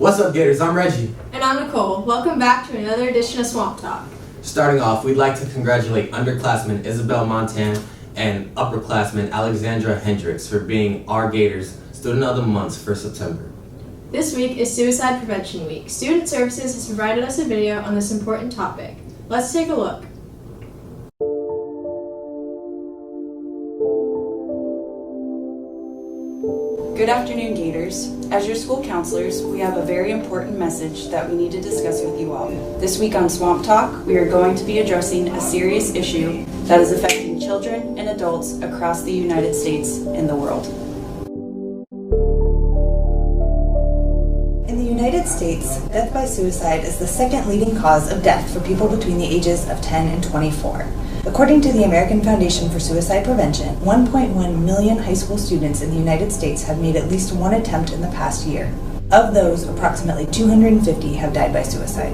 What's up, Gators? I'm Reggie. And I'm Nicole. Welcome back to another edition of Swamp Talk. Starting off, we'd like to congratulate underclassmen Isabel Montan and upperclassmen Alexandra Hendricks for being our Gators Student of the Month for September. This week is Suicide Prevention Week. Student Services has provided us a video on this important topic. Let's take a look. Good afternoon, Gators. As your school counselors, we have a very important message that we need to discuss with you all. This week on Swamp Talk, we are going to be addressing a serious issue that is affecting children and adults across the United States and the world. In the United States, death by suicide is the second leading cause of death for people between the ages of 10 and 24. According to the American Foundation for Suicide Prevention, 1.1 million high school students in the United States have made at least one attempt in the past year. Of those, approximately 250 have died by suicide.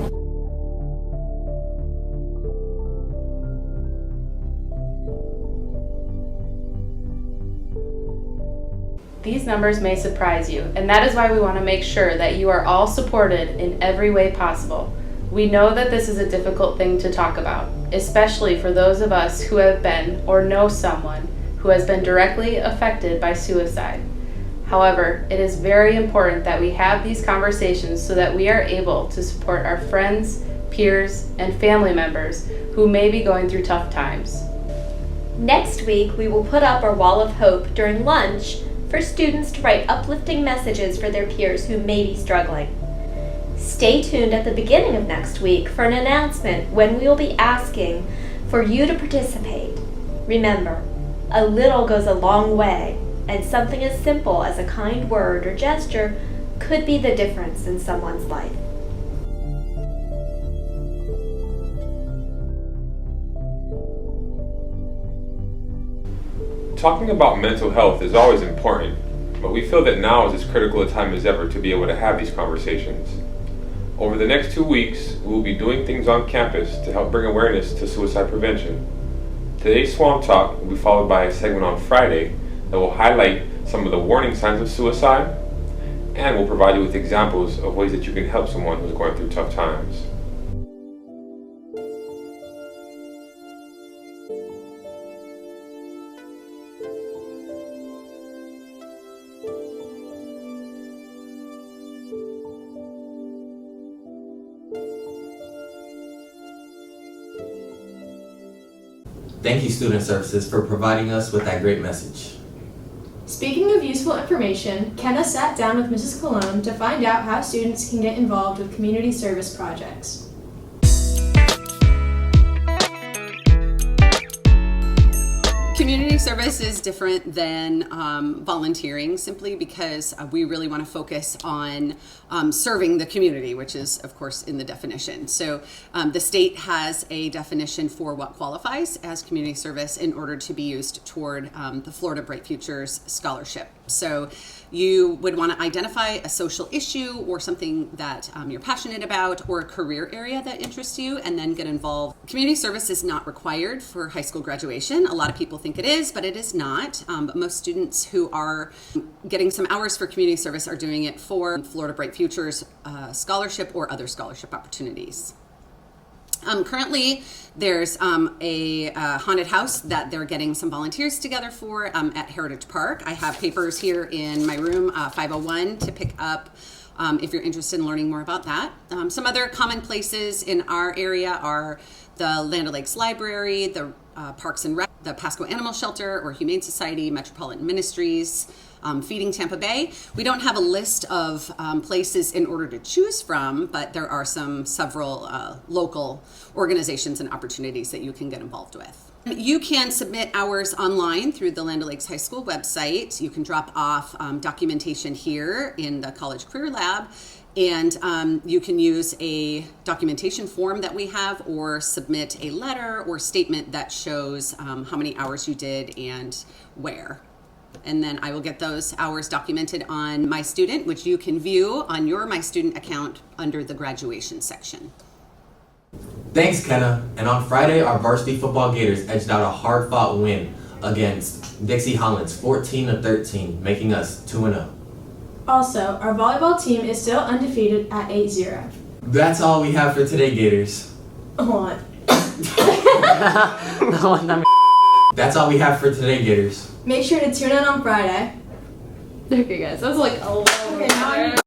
These numbers may surprise you, and that is why we want to make sure that you are all supported in every way possible. We know that this is a difficult thing to talk about, especially for those of us who have been or know someone who has been directly affected by suicide. However, it is very important that we have these conversations so that we are able to support our friends, peers, and family members who may be going through tough times. Next week, we will put up our wall of hope during lunch for students to write uplifting messages for their peers who may be struggling. Stay tuned at the beginning of next week for an announcement when we will be asking for you to participate. Remember, a little goes a long way, and something as simple as a kind word or gesture could be the difference in someone's life. Talking about mental health is always important, but we feel that now is as critical a time as ever to be able to have these conversations. Over the next 2 weeks, we will be doing things on campus to help bring awareness to suicide prevention. Today's Swamp Talk will be followed by a segment on Friday that will highlight some of the warning signs of suicide and will provide you with examples of ways that you can help someone who's going through tough times. Thank you, Student Services, for providing us with that great message. Speaking of useful information, Kenna sat down with Mrs. Cologne to find out how students can get involved with community service projects. Community service is different than volunteering simply because we really want to focus on serving the community, which is, of course, in the definition. So the state has a definition for what qualifies as community service in order to be used toward the Florida Bright Futures Scholarship. So you would want to identify a social issue or something that you're passionate about or a career area that interests you and then get involved. Community service is not required for high school graduation. A lot of people think it is, but it is not. But most students who are getting some hours for community service are doing it for Florida Bright Futures Scholarship or other scholarship opportunities. Currently, there's a haunted house that they're getting some volunteers together for at Heritage Park. I have papers here in my room, 501, to pick up if you're interested in learning more about that. Some other common places in our area are the Land O'Lakes Library, the Parks and Rec, the Pasco Animal Shelter or Humane Society, Metropolitan Ministries, Feeding Tampa Bay. We don't have a list of places in order to choose from, but there are several local organizations and opportunities that you can get involved with. You can submit hours online through the Land O'Lakes High School website. You can drop off documentation here in the College Career Lab, and you can use a documentation form that we have or submit a letter or statement that shows how many hours you did and where. And then I will get those hours documented on My Student, which you can view on your My Student account under the graduation section. Thanks, Kenna. And on Friday, our varsity football Gators edged out a hard-fought win against Dixie Hollins, 14-13, making us 2-0. Also, our volleyball team is still undefeated at 8-0. That's all we have for today, Gators. Hold on. That's all we have for today, Gators. Make sure to tune in on Friday. Okay, guys, that's like a lot. Okay, now I'm